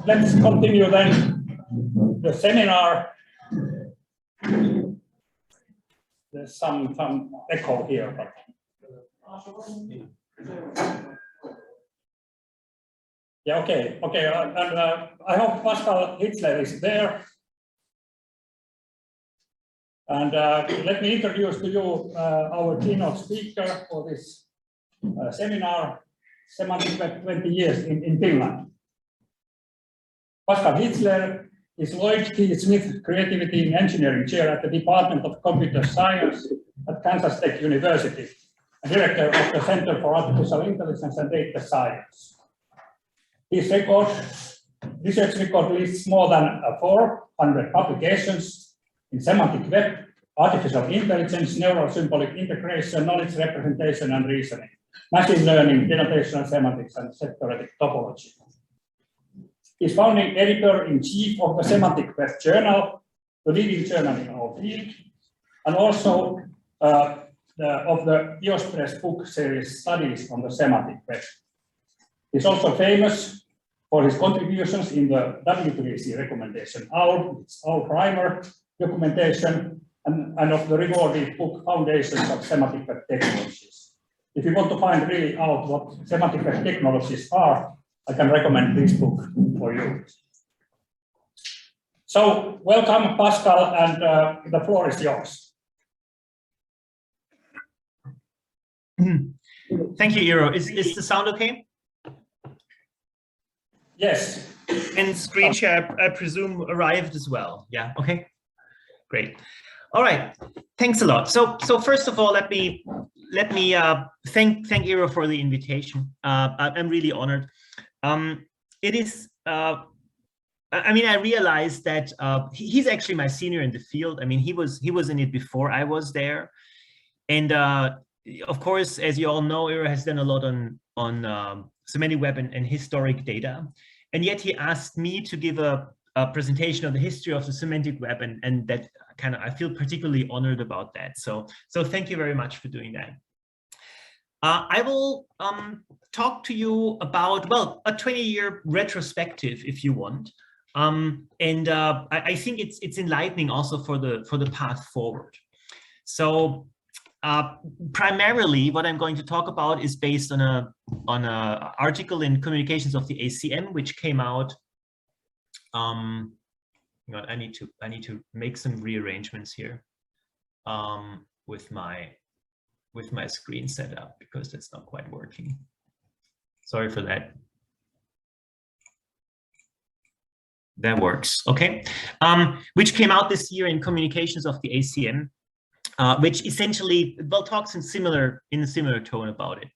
let's continue then the seminar. There's some echo here, but yeah, okay, and I hope Pascal Hitzler is there. And let me introduce to you our keynote speaker for this seminar, Semantic Web 20 Years in Finland. Pascal Hitzler is Lloyd Smith Creativity and Engineering Chair at the Department of Computer Science at Kansas State University, and Director of the Center for Artificial Intelligence and Data Science. His research record lists more than 400 publications in Semantic Web, Artificial Intelligence, Neural Symbolic Integration, Knowledge Representation and Reasoning, Machine Learning, Denotational Semantics, and Set-Theoretic Topology. He's founding editor-in-chief of the Semantic Web Journal, the leading journal in our field, and also of the EOS Press book series Studies on the Semantic Web. He's also famous for his contributions in the W3C recommendation, our primer documentation, and of the rewarded book Foundations of Semantic Web Technologies. If you want to find really out what semantic web technologies are, I can recommend this book for you. So, welcome, Pascal, and the floor is yours. Thank you, Eero. Is the sound okay? Yes. And screen share, I presume, arrived as well. Yeah. Okay. Great. All right. Thanks a lot. So first of all, let me thank Eero for the invitation. I'm really honored. It is. I mean, I realized that he's actually my senior in the field. I mean, he was in it before I was there, and of course, as you all know, Eero has done a lot on semantic web and historic data, and yet he asked me to give a presentation of the history of the semantic web, and that kind of, I feel particularly honored about that. So thank you very much for doing that. I will talk to you about, well, a 20-year retrospective, if you want, and I think it's enlightening also for the path forward. So primarily, what I'm going to talk about is based on a article in Communications of the ACM, which came out. I need to make some rearrangements here with my screen set up, because that's not quite working. Sorry for that. That works. Okay. Which came out this year in Communications of the ACM, which essentially, well, talks in a similar tone about it.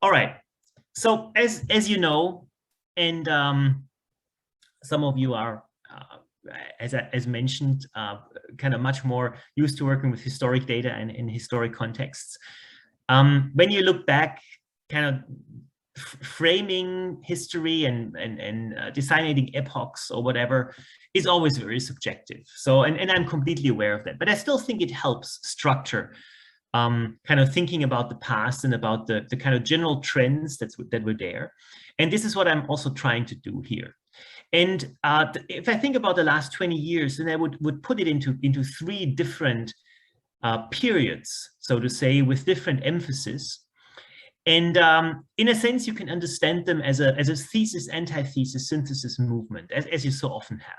All right. So as you know, and some of you are, as mentioned, kind of much more used to working with historic data and in historic contexts. When you look back, kind of framing history and designating epochs or whatever is always very subjective. So, and I'm completely aware of that, but I still think it helps structure kind of thinking about the past and about the kind of general trends that were there. And this is what I'm also trying to do here. And if I think about the last 20 years, then I would put it into three different periods, so to say, with different emphasis. And in a sense, you can understand them as a thesis, antithesis, synthesis movement, as you so often have.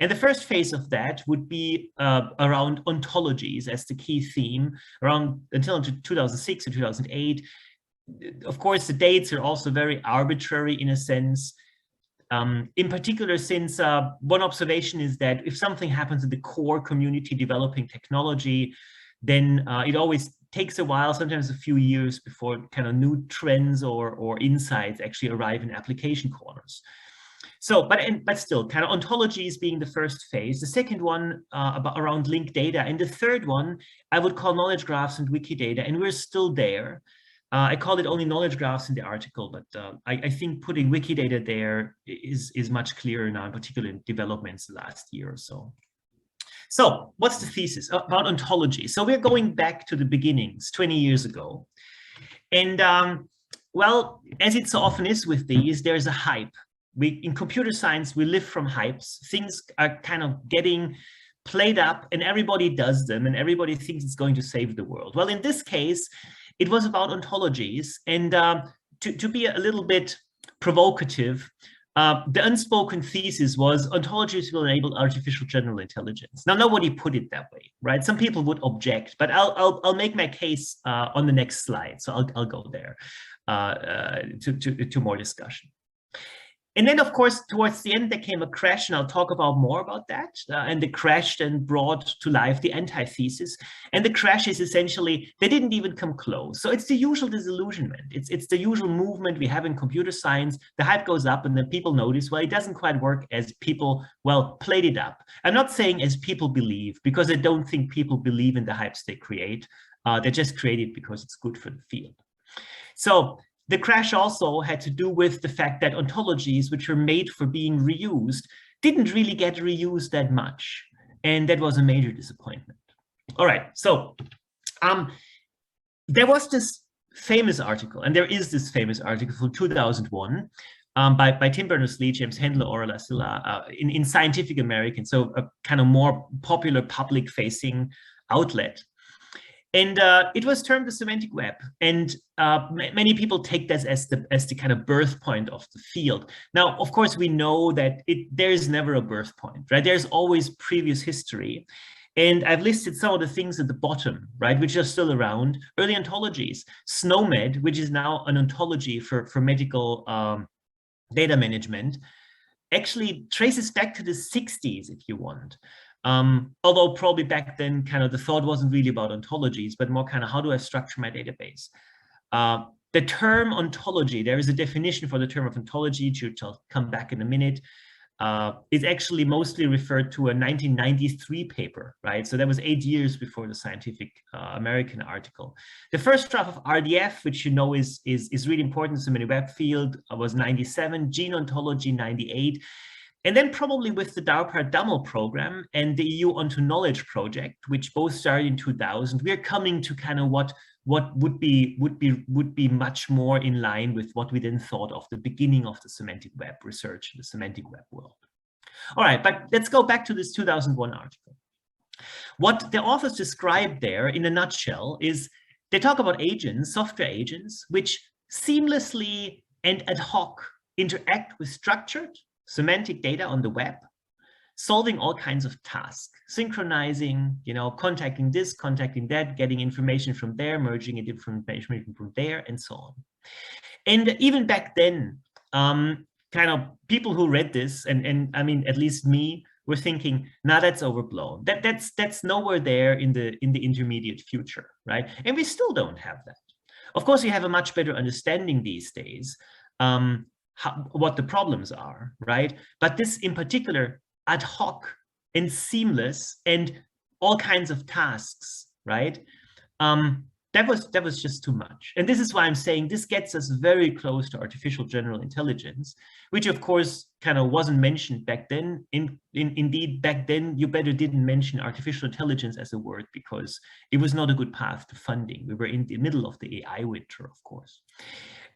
And the first phase of that would be around ontologies as the key theme, until 2006 or 2008. Of course, the dates are also very arbitrary in a sense. In particular, since one observation is that if something happens in the core community developing technology, then it always takes a while, sometimes a few years, before kind of new trends or insights actually arrive in application corners. So, but still, kind of ontologies being the first phase. The second one around linked data, and the third one I would call knowledge graphs and wiki data, and we're still there. I called it only knowledge graphs in the article, but I think putting wiki data there is much clearer now, in particular in developments the last year or so. So what's the thesis about ontology? So we're going back to the beginnings 20 years ago. And Well, as it so often is with these, there's a hype. In computer science, we live from hypes. Things are kind of getting played up and everybody does them and everybody thinks it's going to save the world. Well, in this case, it was about ontologies. And to be a little bit provocative, the unspoken thesis was ontologies will enable artificial general intelligence. Now, nobody put it that way, right? Some people would object, but I'll make my case on the next slide. So I'll go there to more discussion. And then, of course, towards the end, there came a crash, and I'll talk about more about that. And the crash then brought to life the antithesis. And the crash is essentially, they didn't even come close. So it's the usual disillusionment. It's the usual movement we have in computer science. The hype goes up, and then people notice, well, it doesn't quite work as people, well, played it up. I'm not saying as people believe, because I don't think people believe in the hypes they create. They just create it because it's good for the field. So the crash also had to do with the fact that ontologies, which were made for being reused, didn't really get reused that much. And that was a major disappointment. All right, so there was this famous article, and there is this famous article from 2001 by Tim Berners-Lee, James Hendler, Aura Lassila in Scientific American, so a kind of more popular public-facing outlet. And it was termed the Semantic Web, and many people take this as the kind of birth point of the field. Now, of course, we know that there is never a birth point, right? There's always previous history. And I've listed some of the things at the bottom, right, which are still around. Early ontologies, SNOMED, which is now an ontology for medical data management, actually traces back to the 60s, if you want. Although probably back then kind of the thought wasn't really about ontologies, but more kind of how do I structure my database? The term ontology, there is a definition for the term of ontology, which I'll come back in a minute, is actually mostly referred to a 1993 paper, right? So that was 8 years before the Scientific American article. The first draft of RDF, which you know is really important in the Semantic Web field, was 97, Gene Ontology 98. And then probably with the DARPA DAML program and the EU Onto Knowledge project, which both started in 2000, we're coming to kind of what would be much more in line with what we then thought of the beginning of the semantic web research, the semantic web world. All right, but let's go back to this 2001 article. What the authors described there in a nutshell is they talk about agents, software agents, which seamlessly and ad hoc interact with structured semantic data on the web, solving all kinds of tasks, synchronizing, you know, contacting this, contacting that, getting information from there, merging it information from there, and so on. And even back then, kind of people who read this, and I mean, at least me, were thinking, nah, that's overblown. That's nowhere there in the intermediate future, right? And we still don't have that. Of course, we have a much better understanding these days. What the problems are, right? But this in particular, ad hoc and seamless and all kinds of tasks, right? That was just too much. And this is why I'm saying this gets us very close to artificial general intelligence, which of course kind of wasn't mentioned back then. Indeed, back then, you better didn't mention artificial intelligence as a word because it was not a good path to funding. We were in the middle of the AI winter, of course.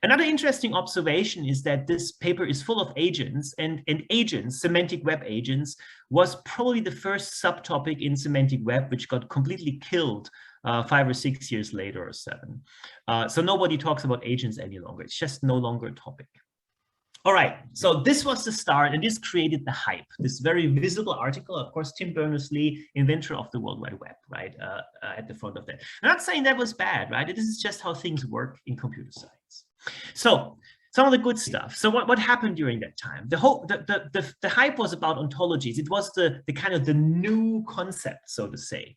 Another interesting observation is that this paper is full of agents, and agents, semantic web agents, was probably the first subtopic in semantic web, which got completely killed 5 or 6 years later or 7. So nobody talks about agents any longer. It's just no longer a topic. All right, so this was the start, and this created the hype, this very visible article. Of course, Tim Berners-Lee, inventor of the World Wide Web, right, at the front of that. I'm not saying that was bad, right? This is just how things work in computer science. So some of the good stuff. So what happened during that time? The hype was about ontologies. It was the kind of the new concept, so to say.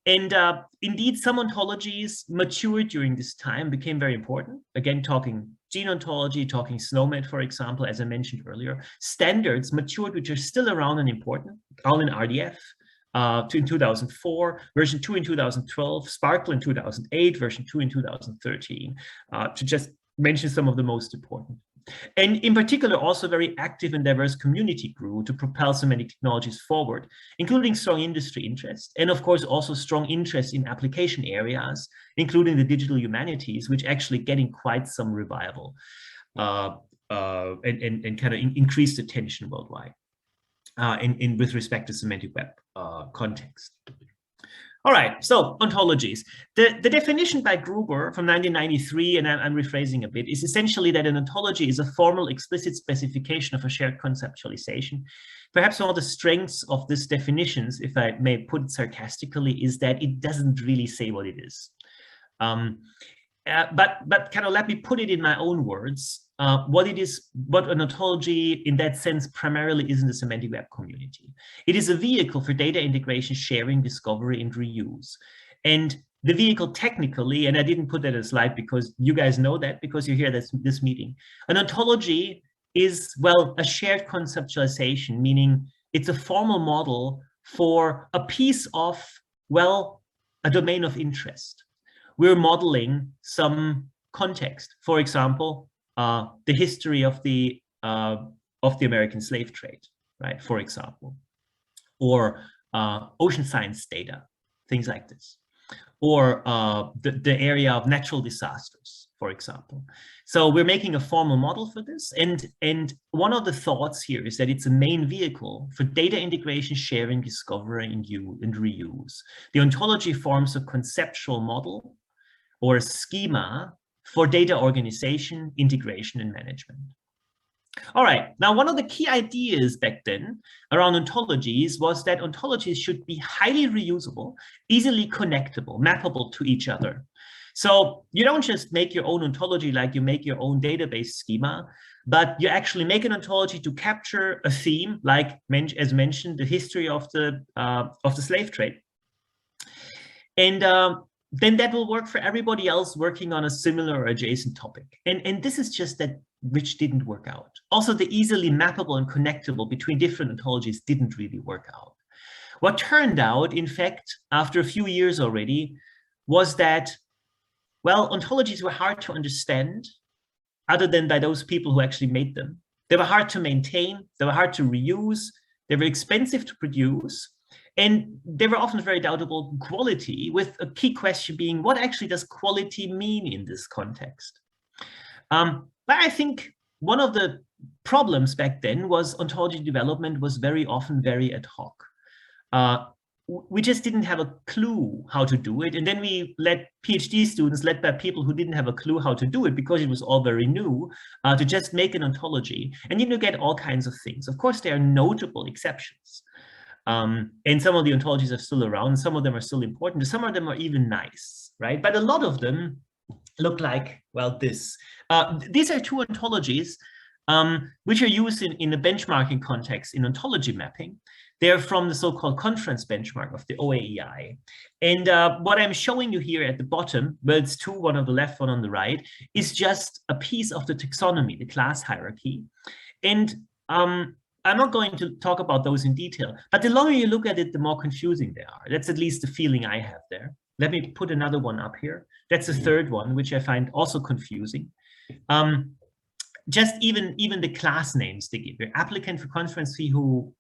Indeed, some ontologies matured during this time, became very important. Again, talking gene ontology, talking SNOMED, for example, as I mentioned earlier. Standards matured, which are still around and important. All in RDF in 2004, version 2 in 2012, Sparkle in 2008, version 2 in 2013, to just mention some of the most important. And in particular, also very active and diverse community grew to propel semantic technologies forward, including strong industry interest, and of course also strong interest in application areas, including the digital humanities, which actually getting quite some revival and kind of increased attention worldwide with respect to semantic web context. All right, so ontologies. The definition by Gruber from 1993, and I'm rephrasing a bit, is essentially that an ontology is a formal, explicit specification of a shared conceptualization. Perhaps one of the strengths of this definitions, if I may put it sarcastically, is that it doesn't really say what it is. But kind of let me put it in my own words. What an ontology in that sense primarily is in the semantic web community. It is a vehicle for data integration, sharing, discovery, and reuse. And the vehicle technically, and I didn't put that in a slide because you guys know that because you're here at this meeting. An ontology is, well, a shared conceptualization, meaning it's a formal model for a piece of, well, a domain of interest. We're modeling some context. For example, the history of the American slave trade, right? For example, or ocean science data, things like this, or the area of natural disasters, for example. So we're making a formal model for this, and one of the thoughts here is that it's a main vehicle for data integration, sharing, discovery, and reuse. The ontology forms a conceptual model or a schema for data organization, integration, and management. All right, now one of the key ideas back then around ontologies was that ontologies should be highly reusable, easily connectable, mappable to each other. So you don't just make your own ontology like you make your own database schema, but you actually make an ontology to capture a theme, like as mentioned, the history of the slave trade. And then that will work for everybody else working on a similar or adjacent topic. And this is just that which didn't work out. Also, the easily mappable and connectable between different ontologies didn't really work out. What turned out, in fact, after a few years already, was that, well, ontologies were hard to understand other than by those people who actually made them. They were hard to maintain, they were hard to reuse, they were expensive to produce, and they were often very doubtable quality, with a key question being, what actually does quality mean in this context? But I think one of the problems back then was ontology development was very often very ad hoc. We just didn't have a clue how to do it. And then we let PhD students, led by people who didn't have a clue how to do it because it was all very new, to just make an ontology. And you get all kinds of things. Of course, there are notable exceptions. And some of the ontologies are still around. Some of them are still important. Some of them are even nice, right? But a lot of them look like, well, this. These are two ontologies which are used in a benchmarking context in ontology mapping. They're from the so-called conference benchmark of the OAEI. And what I'm showing you here at the bottom, well, it's two, one on the left, one on the right, is just a piece of the taxonomy, the class hierarchy. And I'm not going to talk about those in detail, but the longer you look at it, the more confusing they are. That's at least the feeling I have there. Let me put another one up here. That's the third one, which I find also confusing. Just even the class names they give. Your applicant for conference fee who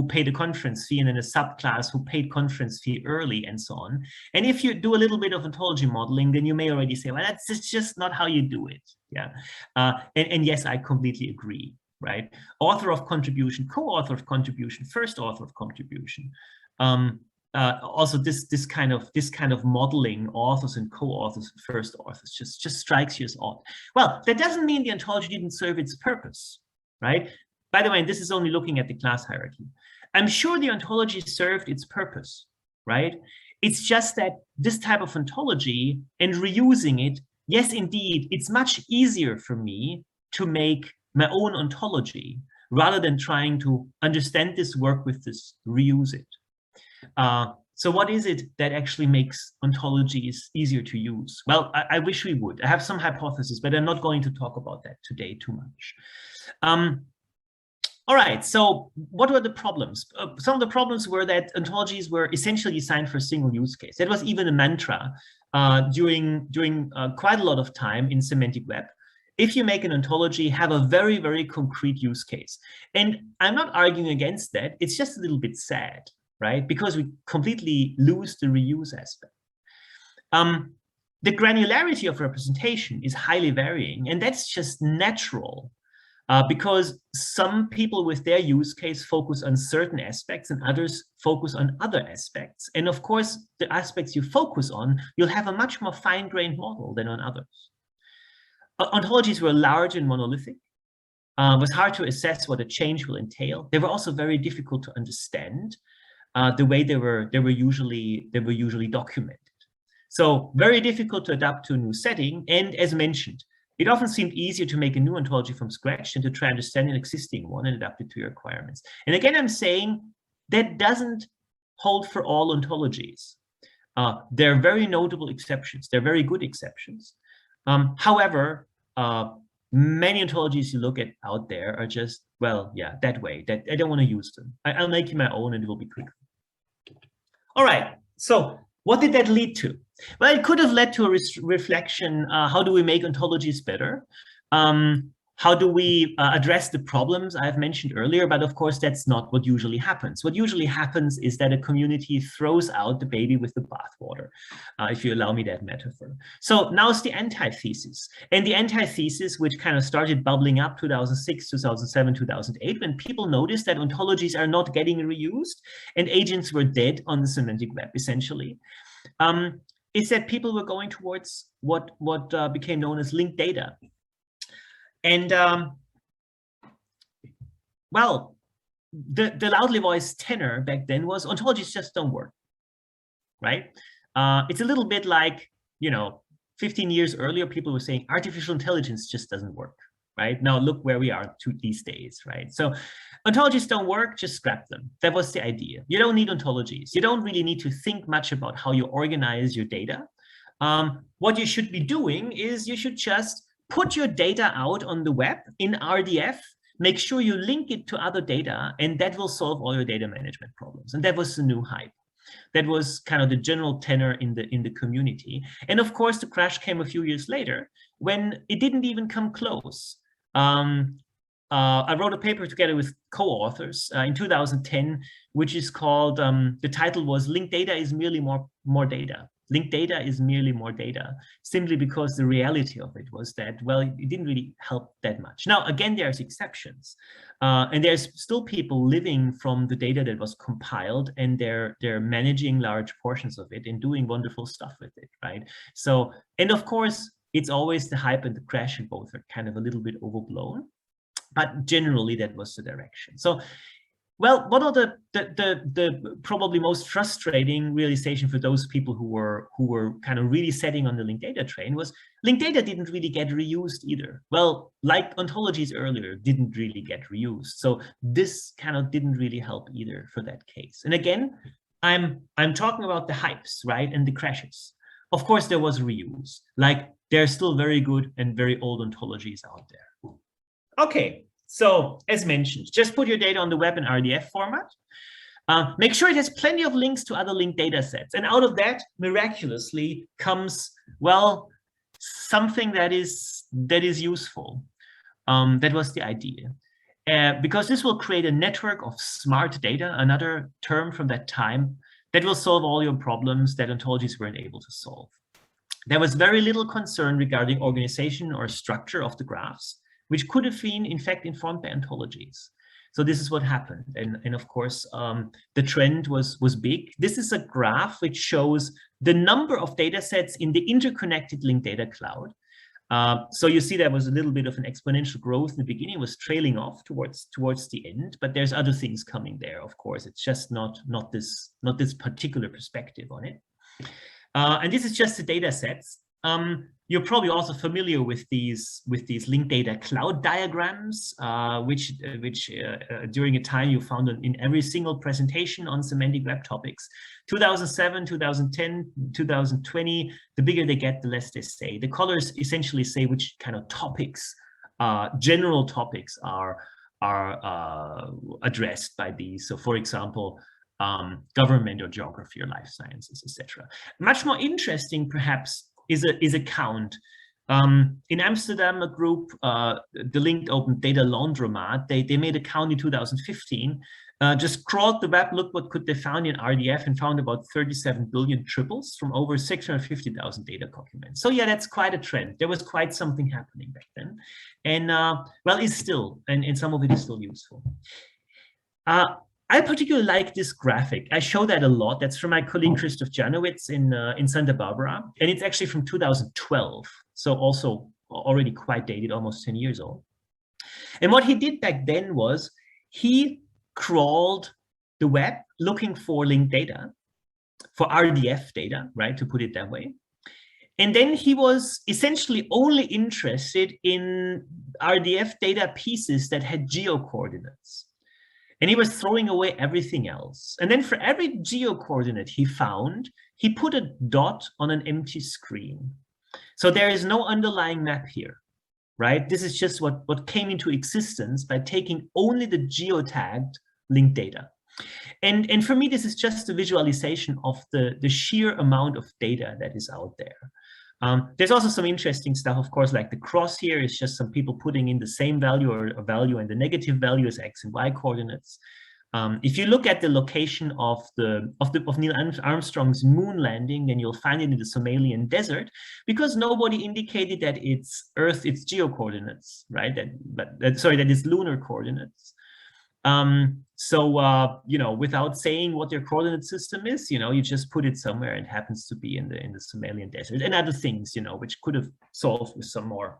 paid a conference fee, and then a subclass who paid conference fee early, and so on. And if you do a little bit of ontology modeling, then you may already say, well, that's just not how you do it. Yeah. And yes, I completely agree. Right? Author of contribution, co-author of contribution, first author of contribution. Also, this kind of modeling authors and co-authors and first authors just strikes you as odd. Well, that doesn't mean the ontology didn't serve its purpose, right? By the way, this is only looking at the class hierarchy. I'm sure the ontology served its purpose, right? It's just that this type of ontology and reusing it, yes, indeed, it's much easier for me to make my own ontology rather than trying to understand this, work with this, reuse it. So what is it that actually makes ontologies easier to use? Well, I wish we would. I have some hypotheses, but I'm not going to talk about that today too much. All right, so what were the problems? Some of the problems were that ontologies were essentially designed for a single use case. That was even a mantra during quite a lot of time in semantic web. if you make an ontology, have a very, very concrete use case. And I'm not arguing against that. It's just a little bit sad, right? Because we completely lose the reuse aspect. The granularity of representation is highly varying, and that's just natural because some people with their use case focus on certain aspects and others focus on other aspects. And of course, the aspects you focus on, you'll have a much more fine-grained model than on others. Ontologies were large and monolithic. It was hard to assess what a change will entail. They were also very difficult to understand the way they were usually documented. So very difficult to adapt to a new setting. And as mentioned, it often seemed easier to make a new ontology from scratch than to try to understand an existing one and adapt it to your requirements. And again, I'm saying that doesn't hold for all ontologies. There are very notable exceptions. They're very good exceptions. However, many ontologies you look at out there are just, well, yeah, that way, that I don't want to use them. I'll make it my own and it will be quicker. All right, so what did that lead to? Well, it could have led to a reflection, how do we make ontologies better? How do we address the problems I've mentioned earlier? But of course, that's not what usually happens. What usually happens is that a community throws out the baby with the bathwater, if you allow me that metaphor. So now's the antithesis. And the antithesis, which kind of started bubbling up 2006, 2007, 2008, when people noticed that ontologies are not getting reused and agents were dead on the semantic web, essentially, is that people were going towards what became known as linked data. And well, the loudly voiced tenor back then was ontologies just don't work, right? It's a little bit like, 15 years earlier, people were saying artificial intelligence just doesn't work, right? Now look where we are these days, right? So ontologies don't work, just scrap them. That was the idea. You don't need ontologies. You don't really need to think much about how you organize your data. What you should be doing is you should just put your data out on the web in RDF, make sure you link it to other data, and that will solve all your data management problems. And that was the new hype. That was kind of the general tenor in the community. And of course, the crash came a few years later when it didn't even come close. I wrote a paper together with co-authors in 2010, which is called, the title was Linked Data is Merely More Data. Linked data is merely more data, simply because the reality of it was that, well, it didn't really help that much. Now, again, there's exceptions. And there's still people living from the data that was compiled, and they're managing large portions of it and doing wonderful stuff with it, right? So, and of course, it's always the hype and the crash, and both are kind of a little bit overblown. But generally, that was the direction. So, well, one of the probably most frustrating realization for those people who were kind of really setting on the linked data train was linked data didn't really get reused either. Well, like ontologies earlier didn't really get reused. So this kind of didn't really help either for that case. And again, I'm talking about the hypes, right? And the crashes. Of course, there was reuse. Like there are still very good and very old ontologies out there. Okay. So, as mentioned, just put your data on the web in RDF format. Make sure it has plenty of links to other linked data sets. And out of that, miraculously, comes, well, something that is useful. That was the idea. Because this will create a network of smart data, another term from that time, that will solve all your problems that ontologies weren't able to solve. There was very little concern regarding organization or structure of the graphs, which could have been, in fact, informed by ontologies. So this is what happened. And of course, the trend was big. This is a graph which shows the number of data sets in the interconnected linked data cloud. So you see there was a little bit of an exponential growth in the beginning. It was trailing off towards the end, but there's other things coming there, of course. It's just not this particular perspective on it. And this is just the data sets. You're probably also familiar with these linked data cloud diagrams, which during a time you found in every single presentation on semantic web topics. 2007, 2010, 2020, the bigger they get, the less they say. The colors essentially say which kind of topics, general topics are addressed by these. So for example, government or geography or life sciences, etc. Much more interesting, perhaps, is a count In Amsterdam, a group, the linked open data laundromat, they made a count in 2015, just crawled the web, looked what could they found in RDF, and found about 37 billion triples from over 650,000 data documents. So yeah, that's quite a trend. There was quite something happening back then. And well, it's still, and some of it is still useful. I particularly like this graphic. I show that a lot. That's from my colleague Christoph Janowitz in Santa Barbara. And it's actually from 2012. So also already quite dated, almost 10 years old. And what he did back then was he crawled the web looking for linked data, for RDF data, right, to put it that way. And then he was essentially only interested in RDF data pieces that had geo-coordinates. And he was throwing away everything else. And then for every geo-coordinate he found, he put a dot on an empty screen. So there is no underlying map here, right? This is just what came into existence by taking only the geotagged linked data. And for me, this is just a visualization of the sheer amount of data that is out there. There's also some interesting stuff, of course, like the cross here is just some people putting in the same value or a value, and the negative value is X and Y coordinates. If you look at the location of Neil Armstrong's moon landing, then you'll find it in the Somalian desert, because nobody indicated that it's Earth, it's geo coordinates, right? That is lunar coordinates. You know, without saying what their coordinate system is, you know, you just put it somewhere and it happens to be in the Somalian desert, and other things, you know, which could have solved with some more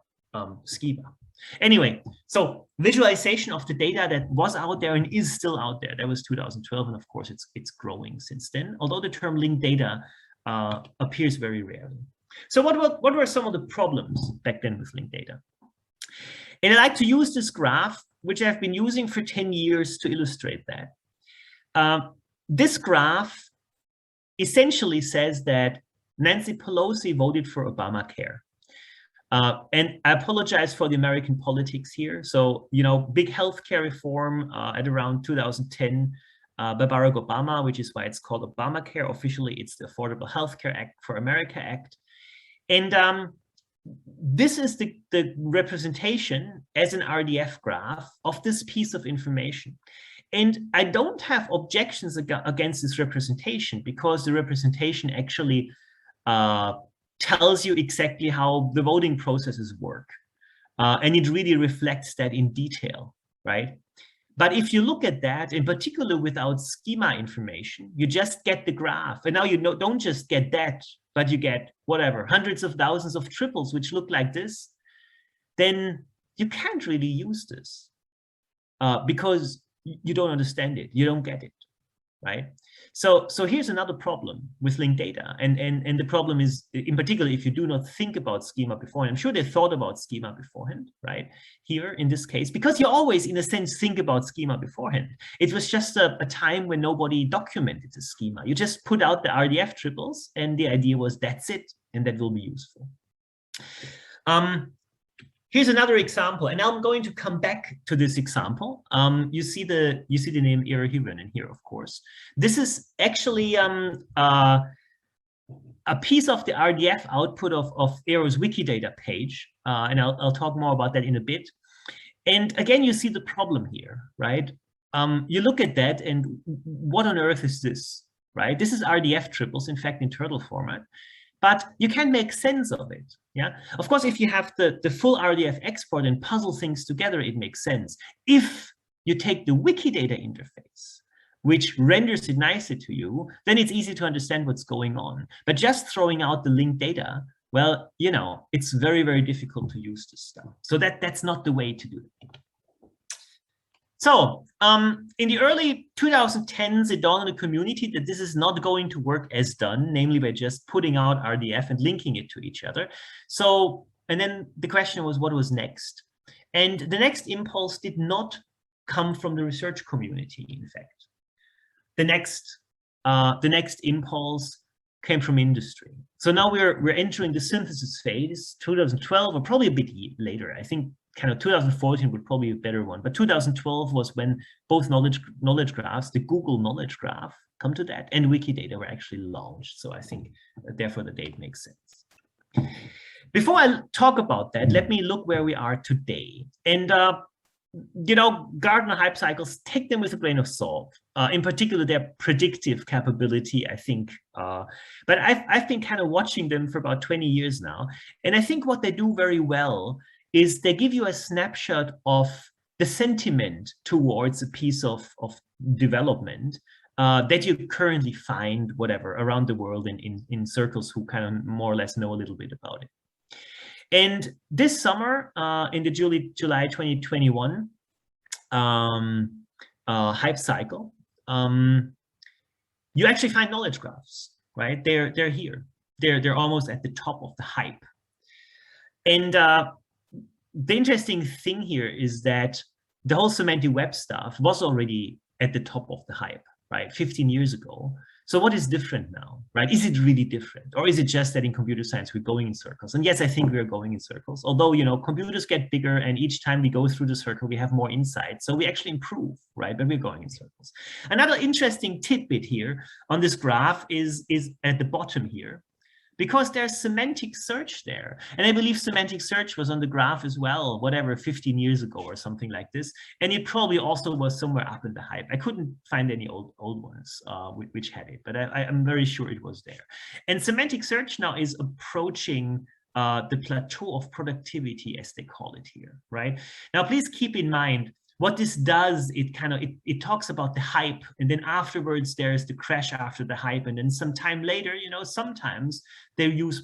schema. Anyway, so visualization of the data that was out there and is still out there. That was 2012, and of course it's growing since then, although the term linked data appears very rarely. So what were some of the problems back then with linked data? And I like to use this graph, which I've been using for 10 years to illustrate that. This graph essentially says that Nancy Pelosi voted for Obamacare. And I apologize for the American politics here. So, you know, big healthcare reform at around 2010 by Barack Obama, which is why it's called Obamacare. Officially, it's the Affordable Healthcare Act for America Act. And this is the representation as an RDF graph of this piece of information. And I don't have objections against this representation, because the representation actually tells you exactly how the voting processes work. And it really reflects that in detail, right? But if you look at that, in particular without schema information, you just get the graph. And now you don't just get that, but you get whatever, hundreds of thousands of triples which look like this, then you can't really use this because you don't understand it, you don't get it, right? So here's another problem with linked data. And the problem is, in particular, if you do not think about schema beforehand. I'm sure they thought about schema beforehand, right? Here in this case, because you always, in a sense, think about schema beforehand. It was just a time when nobody documented the schema. You just put out the RDF triples, and the idea was that's it, and that will be useful. Here's another example, and I'm going to come back to this example. You see the name Eero Hirvonen here, of course. This is actually a piece of the RDF output of Eero's Wikidata page, and I'll talk more about that in a bit. And again, you see the problem here, right? You look at that, and what on earth is this, right? This is RDF triples, in fact, in turtle format. But you can make sense of it, yeah? Of course, if you have the full RDF export and puzzle things together, it makes sense. If you take the Wikidata interface, which renders it nicely to you, then it's easy to understand what's going on. But just throwing out the linked data, well, you know, it's very, very difficult to use this stuff. So that's not the way to do it. So in the early 2010s, it dawned on the community that this is not going to work as done, namely by just putting out RDF and linking it to each other. So, and then the question was, what was next? And the next impulse did not come from the research community, in fact. The next impulse came from industry. So now we're entering the synthesis phase, 2012, or probably a bit later. I think kind of 2014 would probably be a better one, but 2012 was when both knowledge graphs, the Google knowledge graph, come to that, and Wikidata were actually launched. So I think therefore the date makes sense. Before I talk about that, let me look where we are today. And you know, Gartner hype cycles, take them with a grain of salt. In particular, their predictive capability, I think. But I've been kind of watching them for about 20 years now. And I think what they do very well is they give you a snapshot of the sentiment towards a piece of development that you currently find, whatever, around the world in circles who kind of more or less know a little bit about it. And this summer, in the July 2021 hype cycle, you actually find knowledge graphs, right? They're here. They're almost at the top of the hype. And the interesting thing here is that the whole semantic web stuff was already at the top of the hype, right? 15 years ago. So what is different now, right? Is it really different? Or is it just that in computer science, we're going in circles? And yes, I think we're going in circles. Although, you know, computers get bigger and each time we go through the circle, we have more insight. So we actually improve, right? But we're going in circles. Another interesting tidbit here on this graph is at the bottom here, because there's semantic search there. And I believe semantic search was on the graph as well, whatever, 15 years ago or something like this. And it probably also was somewhere up in the hype. I couldn't find any old ones which had it, but I'm very sure it was there. And semantic search now is approaching the plateau of productivity, as they call it here, right? Now, please keep in mind, what this does, it talks about the hype, and then afterwards there's the crash after the hype, and then some time later, you know, sometimes they reach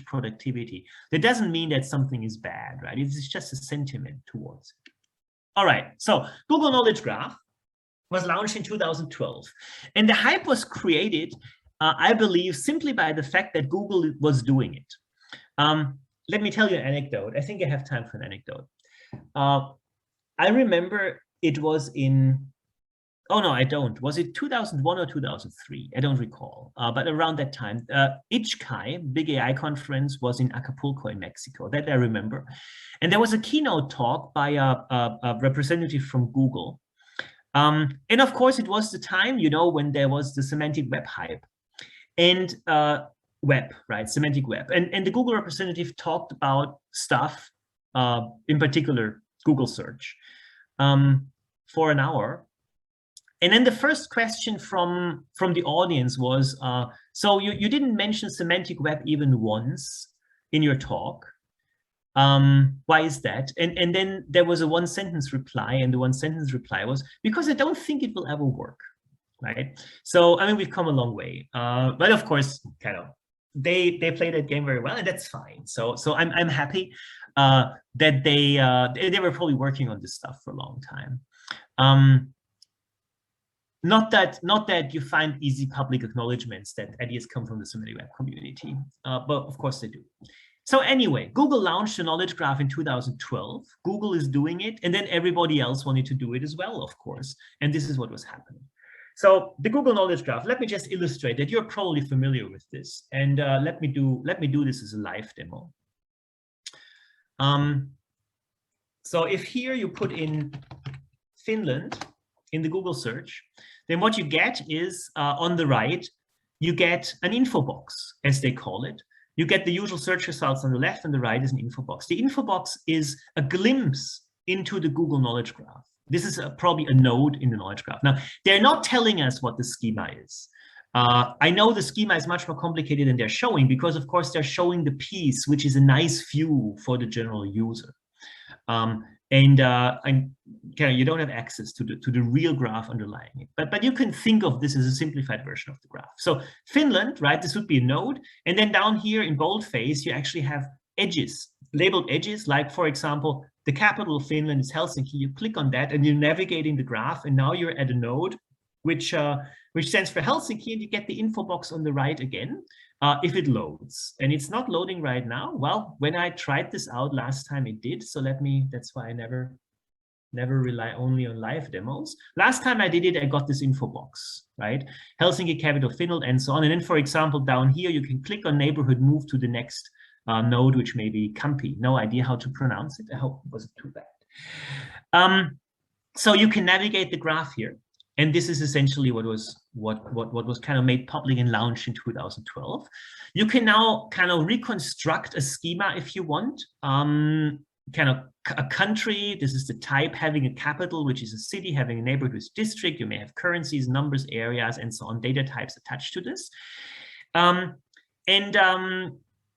productivity. That doesn't mean that something is bad, right? It's just a sentiment towards it. All right, so Google Knowledge Graph was launched in 2012, and the hype was created, I believe, simply by the fact that Google was doing it. Let me tell you an anecdote. I think I have time for an anecdote. I remember it was in, oh no, I don't. Was it 2001 or 2003? I don't recall. But around that time, ICHCAI, big AI conference, was in Acapulco in Mexico. That I remember. And there was a keynote talk by a representative from Google. And of course, it was the time, you know, when there was the semantic web hype. And web, right? Semantic web. And the Google representative talked about stuff, in particular, Google search, for an hour. And then the first question from the audience was, so you didn't mention semantic web even once in your talk. Why is that? And then there was a one-sentence reply, and the one-sentence reply was, because I don't think it will ever work, right? So, I mean, we've come a long way. But of course, kind of, they play that game very well, and that's fine. So I'm happy that they were probably working on this stuff for a long time. Not that you find easy public acknowledgements that ideas come from the semantic web community, but of course they do. So anyway, Google launched the knowledge graph in 2012. Google is doing it, and then everybody else wanted to do it as well, of course. And this is what was happening. So the Google Knowledge Graph, let me just illustrate that. You're probably familiar with this, and let me do this as a live demo. So if here you put in Finland in the Google search, then what you get is on the right, you get an info box, as they call it. You get the usual search results on the left, and the right is an info box. The info box is a glimpse into the Google Knowledge Graph. This is probably a node in the knowledge graph. Now, they're not telling us what the schema is. I know the schema is much more complicated than they're showing, because of course they're showing the piece, which is a nice view for the general user. You don't have access to the real graph underlying it. But you can think of this as a simplified version of the graph. So Finland, right, this would be a node. And then down here in boldface, you actually have edges, labeled edges, like, for example, the capital of Finland is Helsinki. You click on that and you're navigating the graph, and now you're at a node which stands for Helsinki, and you get the info box on the right again if it loads. And it's not loading right now. Well, when I tried this out last time, it did. So that's why I never rely only on live demos. Last time I did it, I got this info box, right? Helsinki, capital Finland, and so on. And then, for example, down here, you can click on neighborhood, move to the next node, which may be Kampi. No idea how to pronounce it. I hope it wasn't too bad. So you can navigate the graph here. And this is essentially what was kind of made public and launched in 2012. You can now kind of reconstruct a schema if you want. Kind of a country, this is the type, having a capital, which is a city, having a neighborhood with district. You may have currencies, numbers, areas, and so on, data types attached to this.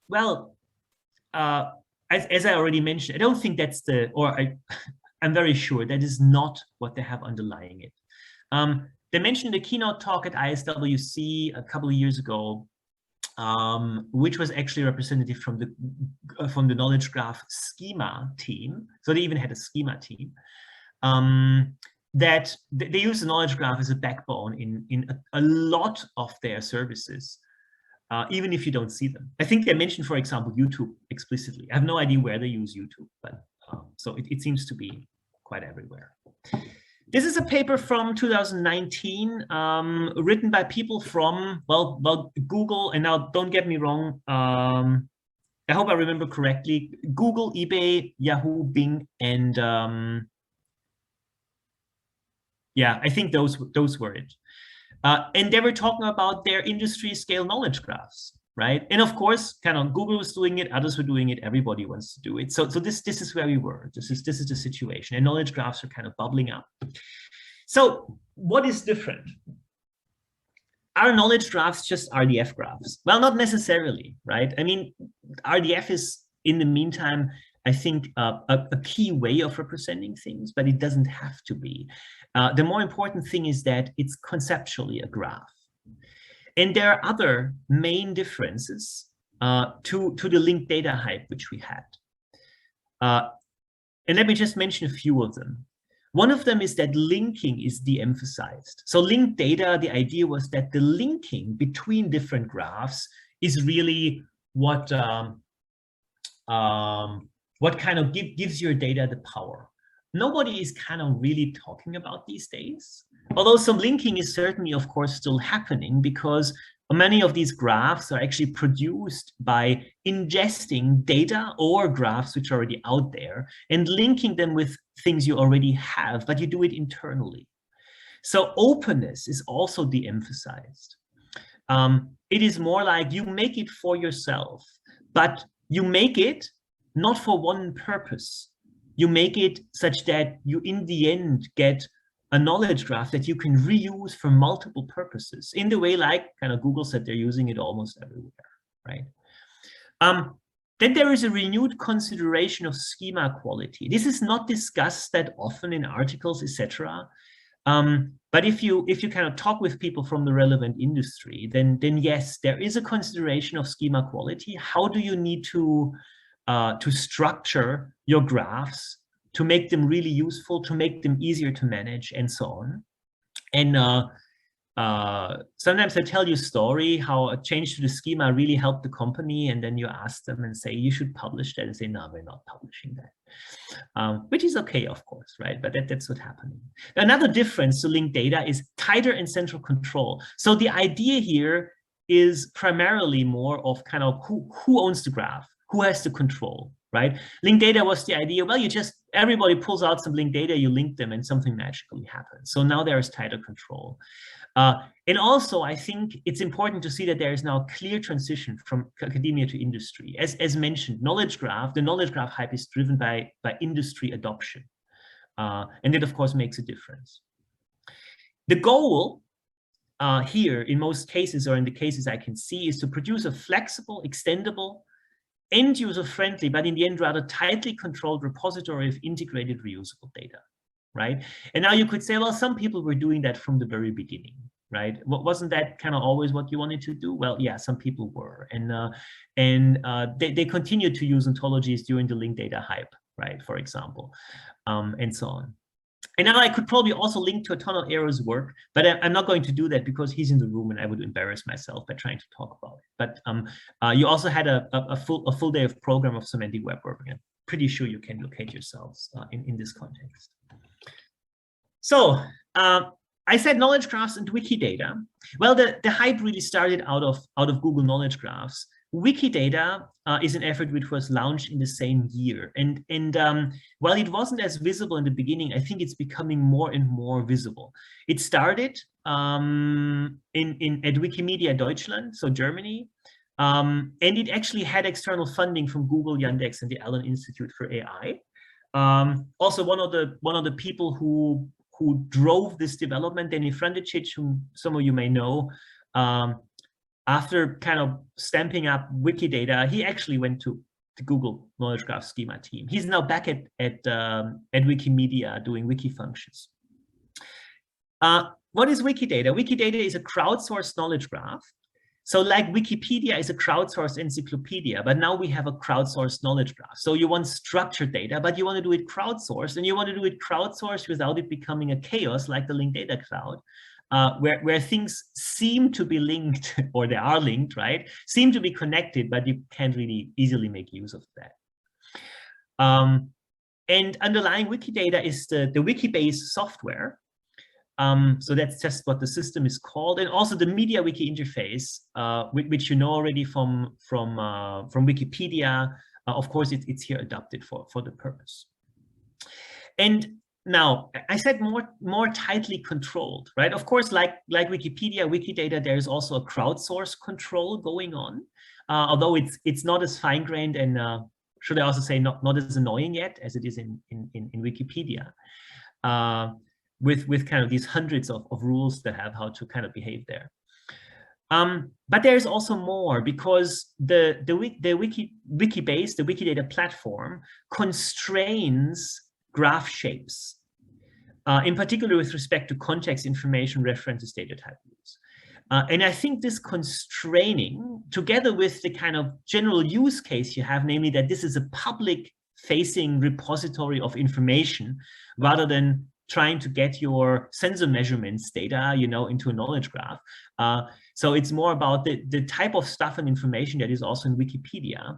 Well, as I already mentioned, I don't think that's the, or I'm very sure that is not what they have underlying it. They mentioned the keynote talk at ISWC a couple of years ago, which was actually representative from the knowledge graph schema team. So they even had a schema team that they use the knowledge graph as a backbone in a lot of their services, even if you don't see them. I think they mentioned, for example, YouTube explicitly. I have no idea where they use YouTube, but so it seems to be quite everywhere. This is a paper from 2019, written by people from, well, Google, and now don't get me wrong, I hope I remember correctly, Google, eBay, Yahoo, Bing, and yeah, I think those were it. And they were talking about their industry scale knowledge graphs, right? And of course, kind of Google was doing it, others were doing it, everybody wants to do it. So this is where we were. This is the situation, and knowledge graphs are kind of bubbling up. So what is different? Are knowledge graphs just RDF graphs? Well, not necessarily, right? I mean, RDF is, in the meantime, I think a key way of representing things, but it doesn't have to be. The more important thing is that it's conceptually a graph. And there are other main differences to the linked data hype which we had. And let me just mention a few of them. One of them is that linking is de-emphasized. So linked data, the idea was that the linking between different graphs is really what kind of gives your data the power. Nobody is kind of really talking about these days. Although some linking is certainly, of course, still happening, because many of these graphs are actually produced by ingesting data or graphs which are already out there and linking them with things you already have, but you do it internally. So openness is also de-emphasized. It is more like you make it for yourself, but you make it not for one purpose. You make it such that you, in the end, get a knowledge graph that you can reuse for multiple purposes, in the way like kind of Google said they're using it almost everywhere, right? Then there is a renewed consideration of schema quality. This is not discussed that often in articles, etc. But if you kind of talk with people from the relevant industry, then yes, there is a consideration of schema quality. How do you need to structure your graphs to make them really useful, to make them easier to manage, and so on. And sometimes I tell you a story how a change to the schema really helped the company, and then you ask them and say, you should publish that, and say, no, we're not publishing that. Which is okay, of course, right? But that's what's happening. Another difference to linked data is tighter and central control. So the idea here is primarily more of kind of who owns the graph, who has the control, right? Linked data was the idea, well, everybody pulls out some linked data, you link them, and something magically happens. So now there is tighter control. And also, I think it's important to see that there is now a clear transition from academia to industry. As mentioned, the knowledge graph hype is driven by industry adoption. And it, of course, makes a difference. The goal here, in most cases, or in the cases I can see, is to produce a flexible, extendable, end-user friendly, but in the end rather tightly controlled repository of integrated reusable data, right? And now you could say, well, some people were doing that from the very beginning, right? Wasn't that kind of always what you wanted to do? Well, yeah, some people were, and they continued to use ontologies during the linked data hype, right? For example, and so on. And now I could probably also link to a ton of Aaron's work, but I'm not going to do that because he's in the room and I would embarrass myself by trying to talk about it. But you also had a full day of program of Semantic Web work. I'm pretty sure you can locate yourselves in this context. So I said knowledge graphs and Wikidata. Well, the hype really started out of Google Knowledge Graphs Wikidata is an effort which was launched in the same year. And while it wasn't as visible in the beginning, I think it's becoming more and more visible. It started at Wikimedia Deutschland, so Germany, and it actually had external funding from Google, Yandex, and the Allen Institute for AI. Also, one of the people who drove this development, Danny Frandicic, whom some of you may know, after kind of stamping up Wikidata, he actually went to the Google Knowledge Graph Schema team. He's now back at Wikimedia doing wiki functions. What is Wikidata? Wikidata is a crowdsourced knowledge graph. So like Wikipedia is a crowdsourced encyclopedia, but now we have a crowdsourced knowledge graph. So you want structured data, but you want to do it crowdsourced, and you want to do it crowdsourced without it becoming a chaos like the linked data cloud. Where things seem to be linked, or they are linked, right? Seem to be connected, but you can't really easily make use of that. And underlying Wikidata is the Wikibase software. So that's just what the system is called, and also the MediaWiki interface, which you know already from Wikipedia. Of course, it's here adapted for the purpose. And now, I said more tightly controlled, right? Of course, like Wikipedia, Wikidata, there is also a crowdsourced control going on, although it's not as fine-grained and, should I also say, not as annoying yet as it is in Wikipedia, with kind of these hundreds of rules that have how to kind of behave there. But there's also more, because the Wikibase, the Wikidata platform, constrains graph shapes, in particular with respect to context, information, references, data type rules. And I think this constraining, together with the kind of general use case you have, namely that this is a public-facing repository of information, rather than trying to get your sensor measurements data, you know, into a knowledge graph. So it's more about the type of stuff and information that is also in Wikipedia,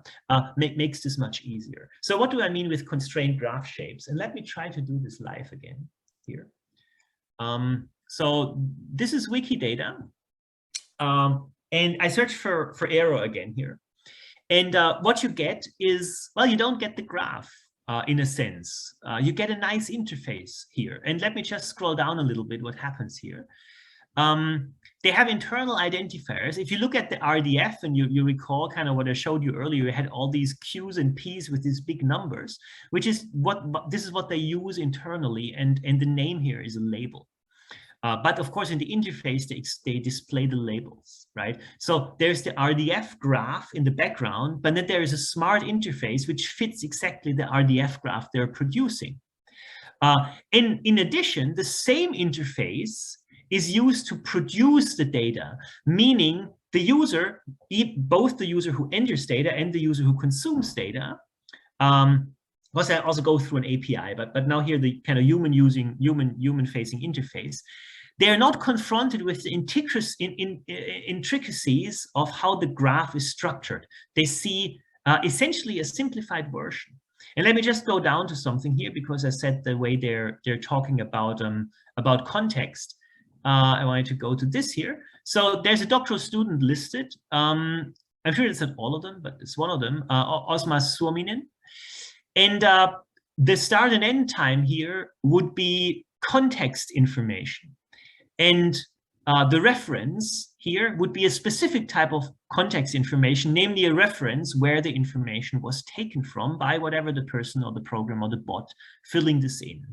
makes this much easier. So what do I mean with constrained graph shapes? And let me try to do this live again here. So this is Wikidata. And I search for arrow again here. And what you get is, well, you don't get the graph. In a sense, you get a nice interface here. And let me just scroll down a little bit what happens here. They have internal identifiers. If you look at the RDF and you recall kind of what I showed you earlier, you had all these Q's and P's with these big numbers, which is this is what they use internally. And the name here is a label. But of course, in the interface, they display the labels, right? So there's the RDF graph in the background, but then there is a smart interface which fits exactly the RDF graph they're producing. In addition, the same interface is used to produce the data, meaning the user, both the user who enters data and the user who consumes data, I also go through an API, but now here the kind of human-facing interface. They are not confronted with the intricacies of how the graph is structured. They see essentially a simplified version. And let me just go down to something here, because I said the way they're talking about context. I wanted to go to this here. So there's a doctoral student listed. I'm sure it's not all of them, but it's one of them, Osmas Suominen. And the start and end time here would be context information. And the reference here would be a specific type of context information, namely a reference where the information was taken from by whatever the person or the program or the bot filling this in.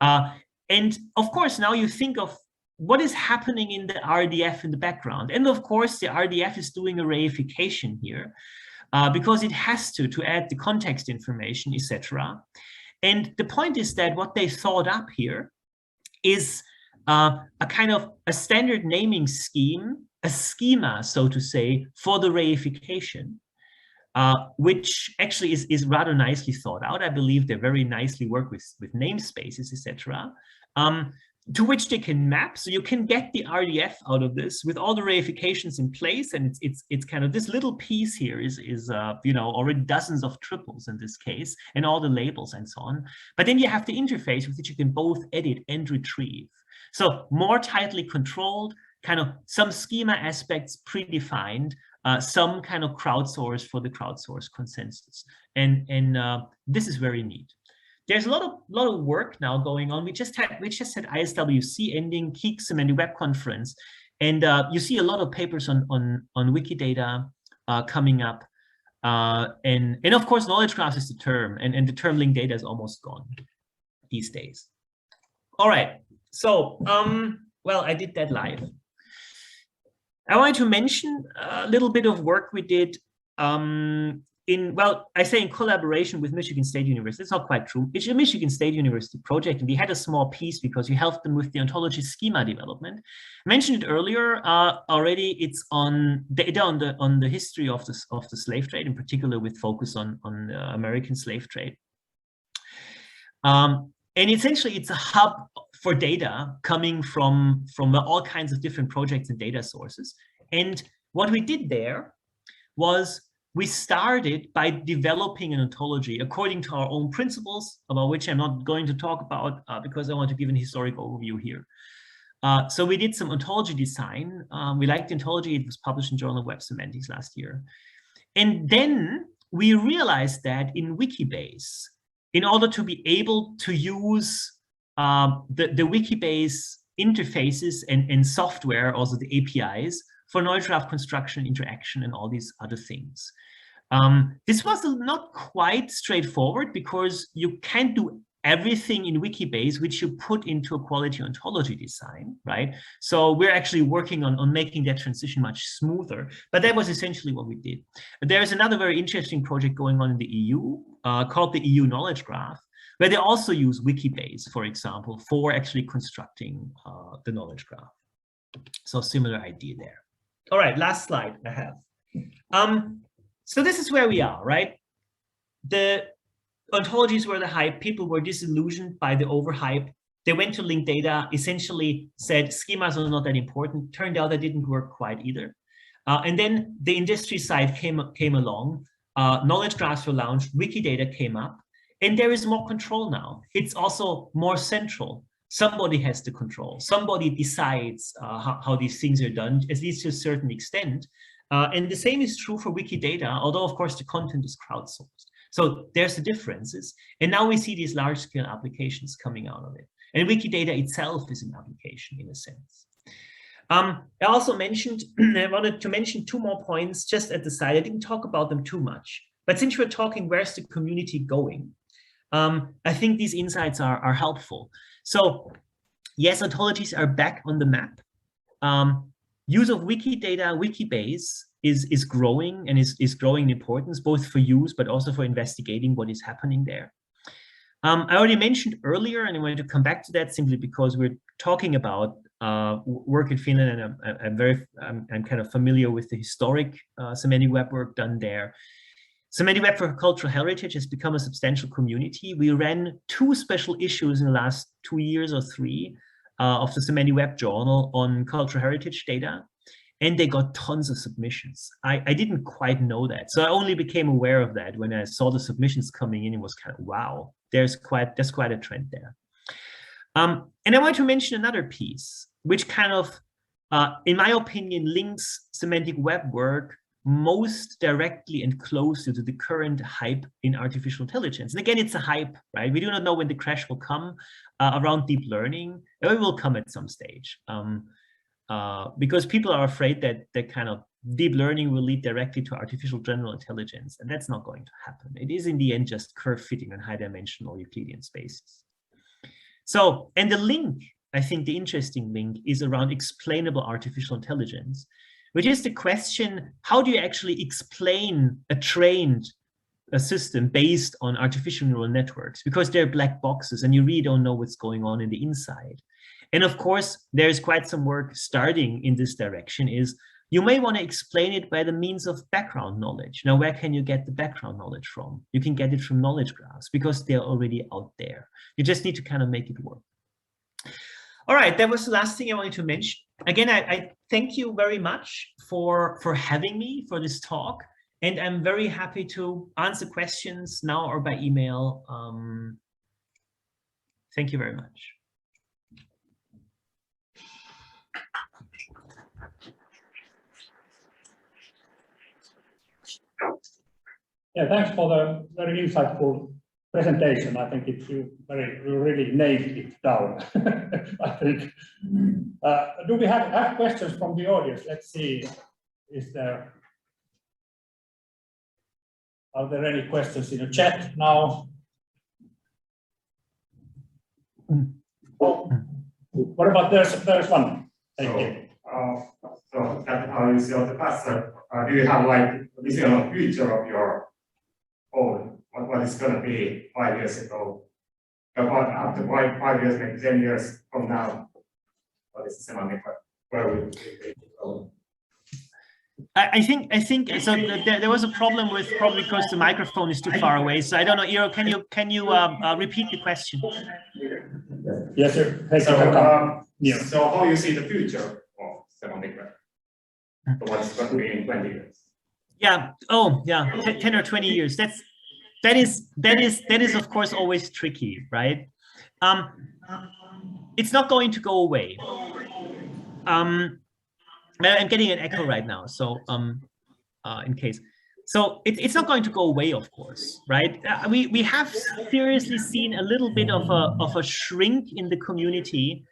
And of course, now you think of what is happening in the RDF in the background. And of course, the RDF is doing a reification here. Because it has to add the context information, etc. And the point is that what they thought up here is a kind of a standard naming scheme, a schema, so to say, for the reification, which actually is rather nicely thought out. I believe they very nicely work with namespaces, etc. To which they can map, so you can get the RDF out of this with all the reifications in place, and it's kind of this little piece here is you know, already dozens of triples in this case, and all the labels and so on. But then you have the interface with which you can both edit and retrieve. So more tightly controlled, kind of some schema aspects predefined, some kind of crowdsource for the crowdsourced consensus. And this is very neat. There's a lot of work now going on. We just had ISWC ending, Key Semantic Web Conference, and you see a lot of papers on Wikidata coming up. And of course, knowledge graphs is the term, and the term linked data is almost gone these days. All right, so well, I did that live. I wanted to mention a little bit of work we did I say in collaboration with Michigan State University. It's not quite true. It's a Michigan State University project, and we had a small piece because we helped them with the ontology schema development. I mentioned it earlier already. It's on data on the history of the slave trade, in particular with focus on the American slave trade. And essentially, it's a hub for data coming from all kinds of different projects and data sources. And what we did there was we started by developing an ontology according to our own principles, about which I'm not going to talk about because I want to give an historic overview here. So we did some ontology design. We liked the ontology. It was published in Journal of Web Semantics last year. And then we realized that in Wikibase, in order to be able to use the Wikibase interfaces and software, also the APIs, for knowledge graph construction, interaction, and all these other things. This was not quite straightforward because you can't do everything in Wikibase which you put into a quality ontology design, right? So we're actually working on making that transition much smoother, but that was essentially what we did. There's another very interesting project going on in the EU called the EU Knowledge Graph, where they also use Wikibase, for example, for actually constructing the knowledge graph. So similar idea there. All right, last slide I have. So this is where we are, right? The ontologies were the hype. People were disillusioned by the overhype. They went to linked data, essentially said schemas are not that important. Turned out that didn't work quite either. And then the industry side came along. Knowledge graphs were launched. Wikidata came up. And there is more control now. It's also more central. Somebody has the control. Somebody decides how these things are done, at least to a certain extent. And the same is true for Wikidata, although, of course, the content is crowdsourced. So there's the differences. And now we see these large-scale applications coming out of it. And Wikidata itself is an application, in a sense. I also mentioned, I wanted to mention two more points just at the side. I didn't talk about them too much. But since we're talking, where's the community going? I think these insights are helpful. So yes, ontologies are back on the map. Use of Wikidata, Wikibase is growing and is growing in importance, both for use, but also for investigating what is happening there. I already mentioned earlier, and I wanted to come back to that simply because we're talking about work in Finland, and I'm kind of familiar with the historic semantic web work done there. Semantic Web for Cultural Heritage has become a substantial community. We ran 2 special issues in the last 2 years or 3 of the Semantic Web Journal on cultural heritage data, and they got tons of submissions. I didn't quite know that, so I only became aware of that when I saw the submissions coming in. It was kind of, wow, there's quite a trend there. And I want to mention another piece, which kind of, in my opinion, links semantic web work most directly and closely to the current hype in artificial intelligence. And again, it's a hype, right? We do not know when the crash will come around deep learning. It will come at some stage because people are afraid that kind of deep learning will lead directly to artificial general intelligence, and that's not going to happen. It is in the end just curve fitting on high-dimensional Euclidean spaces. So, and the link, I think the interesting link is around explainable artificial intelligence, which is the question, how do you actually explain a trained system based on artificial neural networks? Because they're black boxes and you really don't know what's going on in the inside. And of course, there's quite some work starting in this direction. Is you may want to explain it by the means of background knowledge. Now, where can you get the background knowledge from? You can get it from knowledge graphs because they're already out there. You just need to kind of make it work. All right, that was the last thing I wanted to mention. Again, I thank you very much for having me for this talk. And I'm very happy to answer questions now or by email. Thank you very much. Yeah, thanks for the very insightful presentation. I think you really nailed it down. I think. Do we have questions from the audience? Let's see. Are there any questions in the chat now? What about there's one? Thank you. So that how you see the cluster. Do you have like a vision of future of your own? What is going to be 5 years ago? About after 5 years, maybe 10 years from now? What is the semantic web? Where will it go? I think so. There was a problem with probably because the microphone is too far away. So I don't know, Eero, can you repeat the question? Yes, sir. So how you see the future of semantic web? So what's going to be in 20 years? Yeah. Oh, yeah. 10 or 20 years. That is of course always tricky, right? It's not going to go away. I'm getting an echo right now, so in case. So it's not going to go away, of course, right? We have seriously seen a little bit of a shrink in the community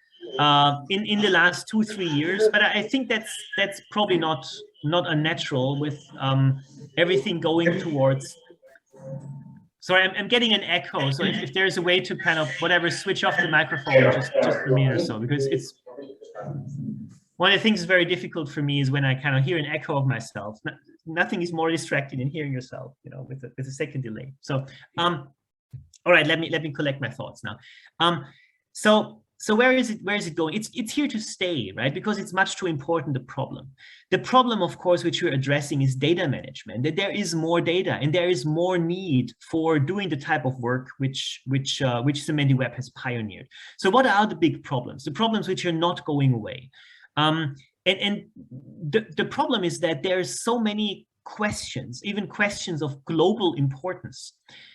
in the last 2-3 years, but I think that's probably not unnatural with everything going towards. Sorry, I'm getting an echo. So if there's a way to kind of whatever switch off the microphone just a minute or so, because it's one of the things that's very difficult for me is when I kind of hear an echo of myself. Nothing is more distracting than hearing yourself, you know, with a second delay. So, all right, let me collect my thoughts now. So where is it going? It's here to stay, right? Because it's much too important, the problem. The problem, of course, which we're addressing is data management, that there is more data and there is more need for doing the type of work which Semantic Web has pioneered. So what are the big problems? The problems which are not going away. And the problem is that there are so many questions, even questions of global importance,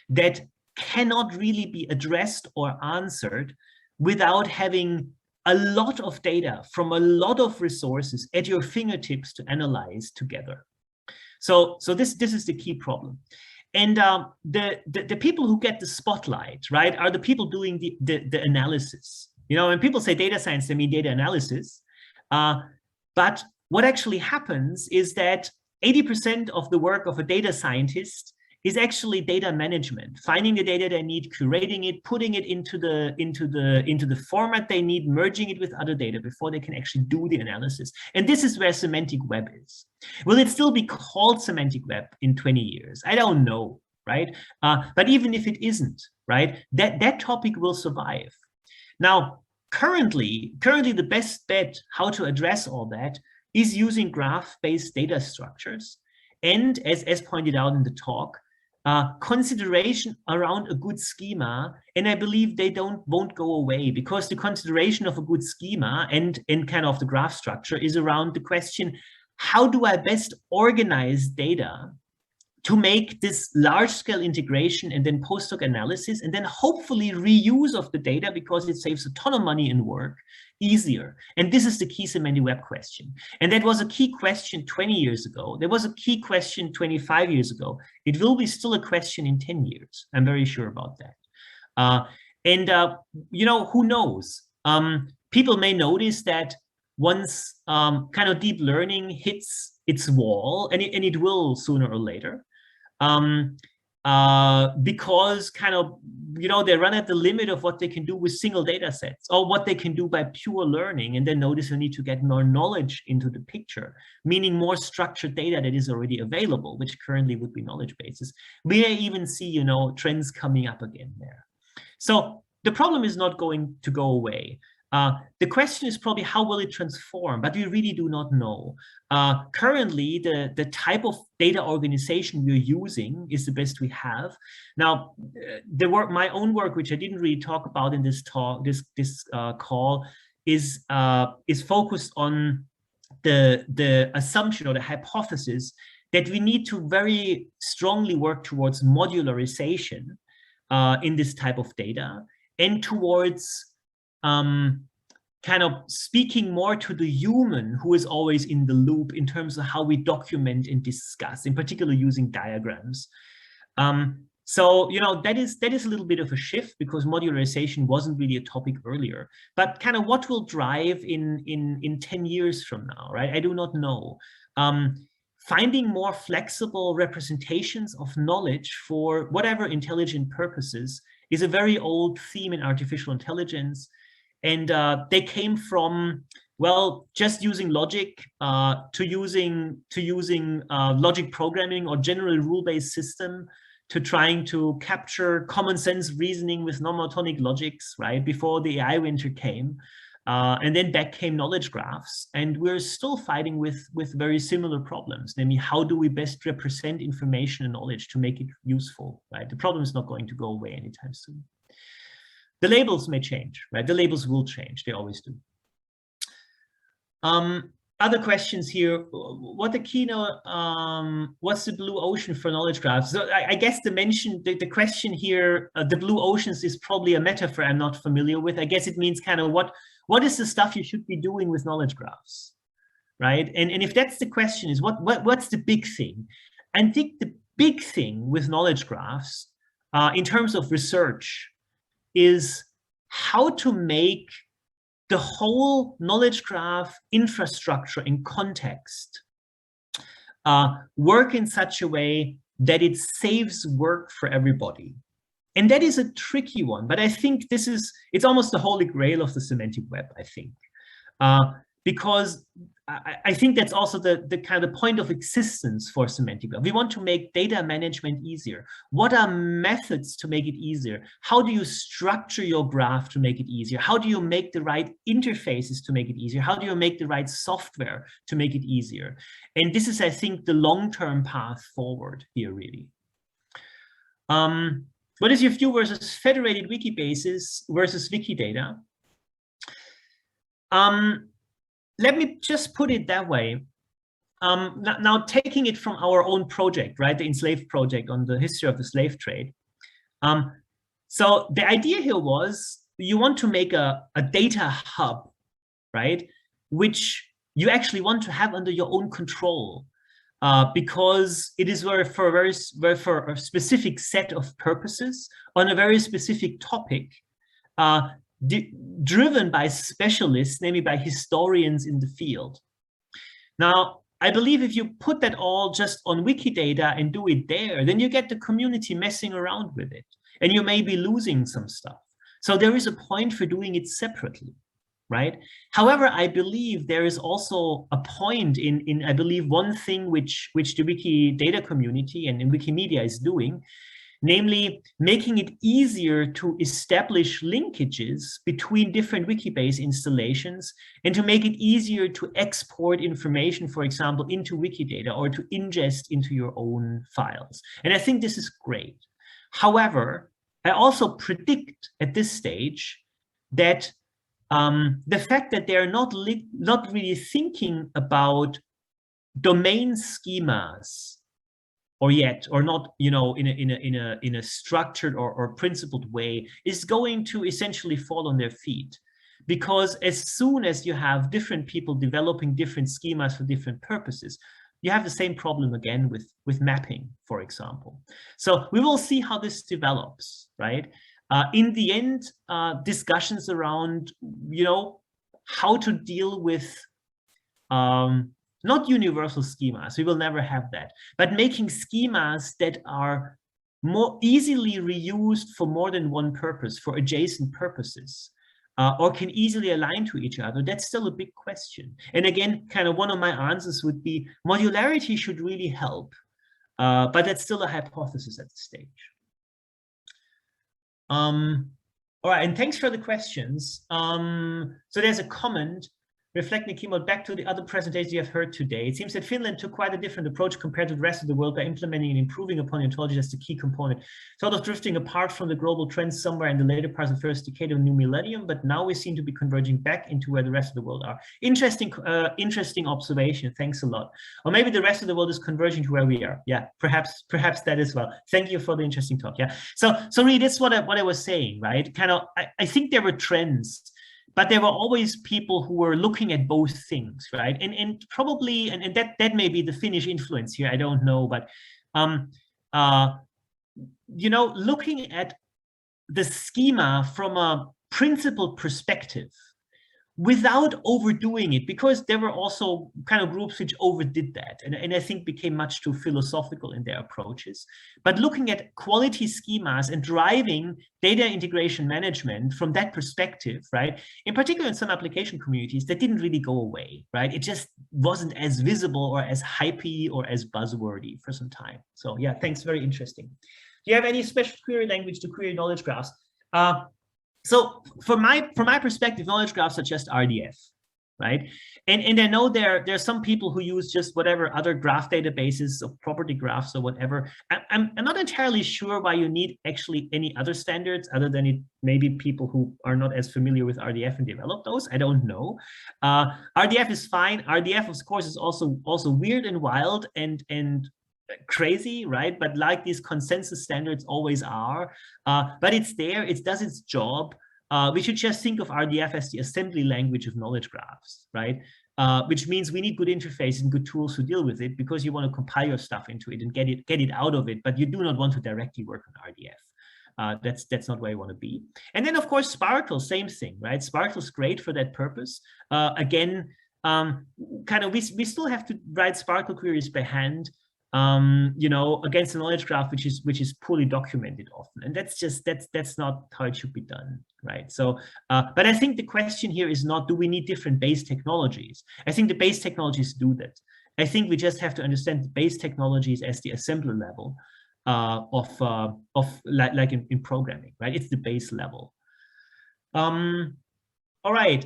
that cannot really be addressed or answered without having a lot of data from a lot of resources at your fingertips to analyze together. So this is the key problem. And the people who get the spotlight, right, are the people doing the analysis. You know, when people say data science, they mean data analysis. But what actually happens is that 80% of the work of a data scientist is actually data management, finding the data they need, curating it, putting it into the format they need, merging it with other data before they can actually do the analysis. And this is where Semantic Web is. Will it still be called Semantic Web in 20 years? I don't know, right? But even if it isn't, right, that topic will survive. Now, currently the best bet how to address all that is using graph-based data structures. And as pointed out in the talk, consideration around a good schema, and I believe they won't go away, because the consideration of a good schema and kind of the graph structure is around the question, how do I best organize data to make this large-scale integration and then post-hoc analysis and then hopefully reuse of the data, because it saves a ton of money and work, easier. And this is the key Semantic Web question. And that was a key question 20 years ago. There was a key question 25 years ago. It will be still a question in 10 years. I'm very sure about that. You know, who knows? People may notice that once kind of deep learning hits its wall, and it will sooner or later, because kind of, you know, they run at the limit of what they can do with single data sets or what they can do by pure learning, and then notice they need to get more knowledge into the picture, meaning more structured data that is already available, which currently would be knowledge bases. We may even see, you know, trends coming up again there. So the problem is not going to go away. The question is probably how will it transform, but we really do not know. Currently, the type of data organization we're using is the best we have. Now, my own work, which I didn't really talk about in this talk, this call, is focused on the assumption or the hypothesis that we need to very strongly work towards modularization in this type of data, and towards kind of speaking more to the human who is always in the loop in terms of how we document and discuss, in particular using diagrams. So, you know, that is a little bit of a shift because modularization wasn't really a topic earlier. But kind of what will drive in 10 years from now, right? I do not know. Finding more flexible representations of knowledge for whatever intelligent purposes is a very old theme in artificial intelligence. And they came from, well, just using logic to using logic programming or general rule-based system, to trying to capture common sense reasoning with non-monotonic logics, right? Before the AI winter came. And then back came knowledge graphs. And we're still fighting with very similar problems. Namely, how do we best represent information and knowledge to make it useful, right? The problem is not going to go away anytime soon. The labels may change, right? The labels will change, they always do. Other questions here. What the Keynote, what's the blue ocean for knowledge graphs? So I guess the question here, the blue oceans is probably a metaphor I'm not familiar with. I guess it means kind of what is the stuff you should be doing with knowledge graphs, right? And if that's the question, is what's the big thing? I think the big thing with knowledge graphs in terms of research is how to make the whole knowledge graph infrastructure and context work in such a way that it saves work for everybody. And that is a tricky one, but I think it's almost the holy grail of the semantic web, I think. Because I think that's also the kind of point of existence for semantic web. We want to make data management easier. What are methods to make it easier? How do you structure your graph to make it easier? How do you make the right interfaces to make it easier? How do you make the right software to make it easier? And this is, I think, the long-term path forward here, really. What is your view versus federated wiki bases versus Wikidata? Let me just put it that way. Now taking it from our own project, right, the Enslaved project on the history of the slave trade. So the idea here was you want to make a data hub, right, which you actually want to have under your own control, because it is for a specific set of purposes on a very specific topic. Driven by specialists, namely by historians in the field. Now, I believe if you put that all just on Wikidata and do it there, then you get the community messing around with it, and you may be losing some stuff. So there is a point for doing it separately, right? However, I believe there is also a point in I believe, one thing which the Wikidata community and in Wikimedia is doing, namely making it easier to establish linkages between different Wikibase installations and to make it easier to export information, for example, into Wikidata or to ingest into your own files. And I think this is great. However, I also predict at this stage that the fact that they're not really thinking about domain schemas or not, you know, in a structured or principled way, is going to essentially fall on their feet. Because as soon as you have different people developing different schemas for different purposes, you have the same problem again with mapping, for example. So we will see how this develops, right? In the end, discussions around, you know, how to deal with not universal schemas, we will never have that, but making schemas that are more easily reused for more than one purpose, for adjacent purposes, or can easily align to each other, that's still a big question. And again, kind of one of my answers would be modularity should really help, but that's still a hypothesis at this stage. All right, and thanks for the questions. So there's a comment. Reflecting Keynote back to the other presentations you have heard today, it seems that Finland took quite a different approach compared to the rest of the world by implementing and improving upon ontology as the key component, sort of drifting apart from the global trends somewhere in the later parts of the first decade of the new millennium, but now we seem to be converging back into where the rest of the world are. Interesting observation. Thanks a lot. Or maybe the rest of the world is converging to where we are. Yeah, perhaps that as well. Thank you for the interesting talk. Yeah. So really, that's what I was saying, right? Kind of, I think there were trends. But there were always people who were looking at both things, right? And probably, and that may be the Finnish influence here, I don't know, but looking at the schema from a principled perspective without overdoing it, because there were also kind of groups which overdid that and I think became much too philosophical in their approaches. But looking at quality schemas and driving data integration management from that perspective, right? In particular in some application communities, that didn't really go away, right? It just wasn't as visible or as hypey or as buzzwordy for some time. So yeah, thanks, very interesting. Do you have any special query language to query knowledge graphs? So from my perspective, knowledge graphs are just RDF, right? And I know there's some people who use just whatever other graph databases of property graphs or whatever. I'm not entirely sure why you need actually any other standards other than it maybe people who are not as familiar with RDF and develop those. I don't know. RDF is fine. RDF, of course, is also weird and wild and crazy, right? But like these consensus standards always are, but it's there, it does its job. We should just think of RDF as the assembly language of knowledge graphs, right? Which means we need good interface and good tools to deal with it, because you want to compile your stuff into it and get it out of it, but you do not want to directly work on RDF. That's not where you want to be. And then of course Sparkle, same thing, right? Sparkle's great for that purpose. Again, kind of we still have to write Sparkle queries by hand, against a knowledge graph which is poorly documented often, and that's not how it should be done, right? So but I think the question here is not, do we need different base technologies? I think the base technologies do that. I think we just have to understand the base technologies as the assembler level of like in programming, right? It's the base level. All right.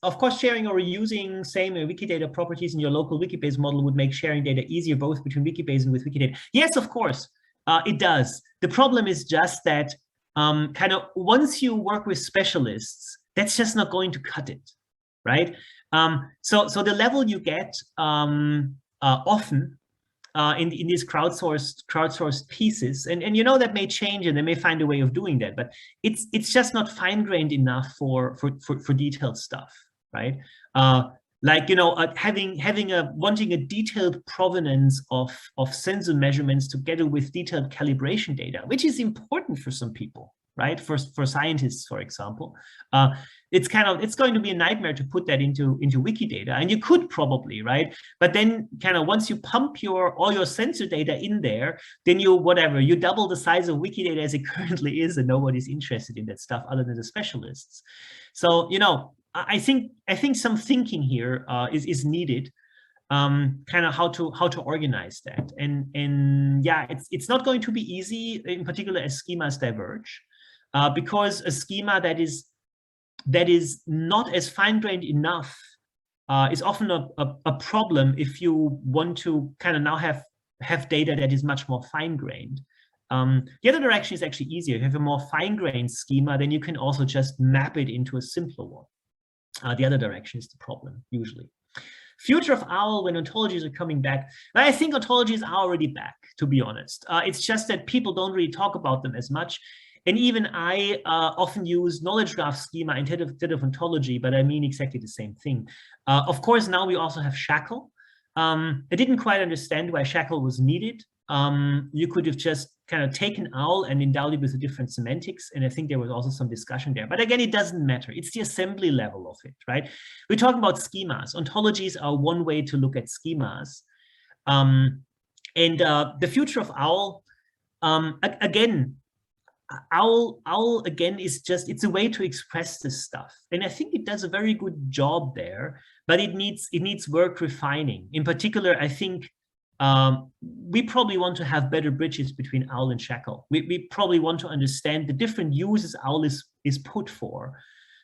Of course, sharing or reusing same Wikidata properties in your local Wikibase model would make sharing data easier, both between Wikibase and with Wikidata. Yes, of course, it does. The problem is just that kind of once you work with specialists, that's just not going to cut it, right? So the level you get often in these crowdsourced pieces, and that may change and they may find a way of doing that, but it's just not fine-grained enough for detailed stuff. Right, wanting a detailed provenance of sensor measurements together with detailed calibration data, which is important for some people, right? For scientists, for example, it's going to be a nightmare to put that into Wikidata, and you could probably, right? But then kind of once you pump all your sensor data in there, then you double the size of Wikidata as it currently is, and nobody's interested in that stuff other than the specialists. So I think some thinking here is needed, kind of how to organize that, and yeah, it's not going to be easy, in particular as schemas diverge, because a schema that is not as fine-grained enough is often a problem if you want to kind of now have data that is much more fine-grained. The other direction is actually easier. If you have a more fine-grained schema, then you can also just map it into a simpler one. The other direction is the problem, usually. Future of OWL when ontologies are coming back. I think ontologies are already back, to be honest. It's just that people don't really talk about them as much. And even I often use knowledge graph schema instead of ontology, but I mean exactly the same thing. Of course, now we also have Shackle. I didn't quite understand why Shackle was needed. You could have just kind of taken OWL and endowed it with a different semantics, and I think there was also some discussion there. But again, it doesn't matter. It's the assembly level of it, right? We're talking about schemas. Ontologies are one way to look at schemas. And the future of OWL, again, OWL again is just, it's a way to express this stuff, and I think it does a very good job there, but it needs work refining. In particular, I think we probably want to have better bridges between OWL and Shackle. We probably want to understand the different uses OWL is put for,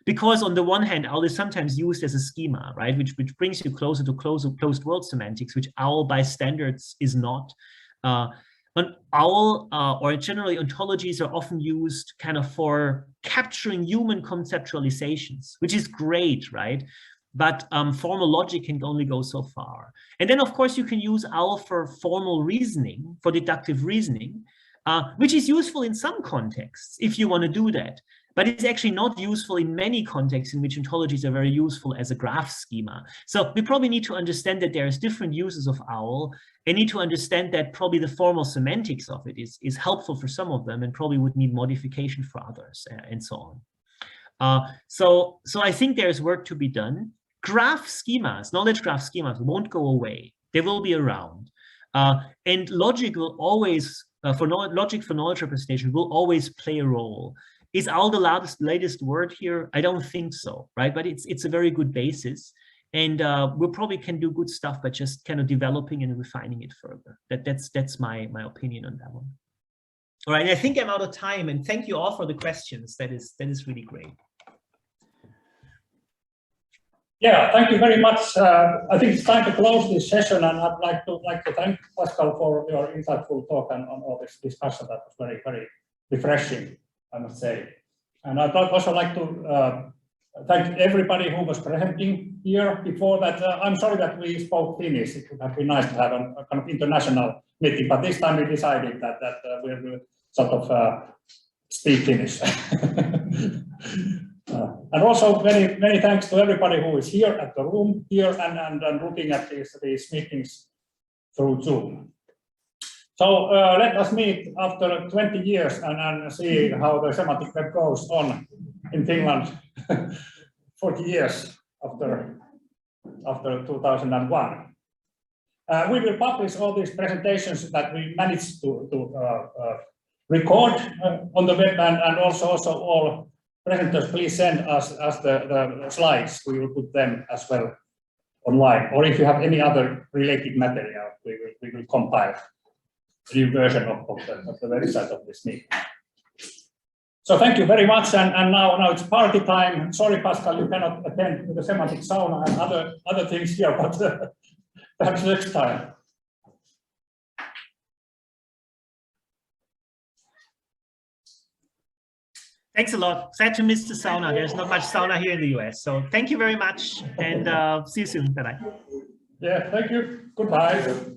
because on the one hand, OWL is sometimes used as a schema, right, which brings you closer to closed world semantics, which OWL by standards is not. On OWL, or generally ontologies, are often used kind of for capturing human conceptualizations, which is great, right? But formal logic can only go so far. And then, of course, you can use OWL for formal reasoning, for deductive reasoning, which is useful in some contexts if you want to do that. but it's actually not useful in many contexts in which ontologies are very useful as a graph schema. So we probably need to understand that there's different uses of OWL, and need to understand that probably the formal semantics of it is helpful for some of them and probably would need modification for others, and so on. So I think there's work to be done. Graph schemas, knowledge graph schemas won't go away. They will be around. And logic will always, logic for knowledge representation will always play a role. Is OWL the latest word here? I don't think so, right? But it's a very good basis. And we probably can do good stuff by just kind of developing and refining it further. That's my opinion on that one. All right, I think I'm out of time, and thank you all for the questions. That is really great. Yeah, thank you very much. I think it's time to close this session, and I'd like to thank Pascal for your insightful talk and on all this discussion. That was very, very refreshing, I must say. And I'd also like to thank everybody who was presenting here before that. I'm sorry that we spoke Finnish. It would have been nice to have a kind of international meeting, but this time we decided that we will sort of speak Finnish. And also many thanks to everybody who is here at the room here and looking at these meetings through Zoom. So let us meet after 20 years and see how the semantic web goes on in Finland 40 years after 2001. We will publish all these presentations that we managed to record on the web, and also all presenters, please send us the slides. We will put them as well online. Or if you have any other related material, we will compile a new version of the website of this meeting. So thank you very much. And now it's party time. Sorry, Pascal, you cannot attend to the semantic sauna and other things here, but perhaps next time. Thanks a lot. Sad to miss the sauna. There's not much sauna here in the US. So thank you very much, and see you soon. Bye-bye. Yeah, thank you. Goodbye.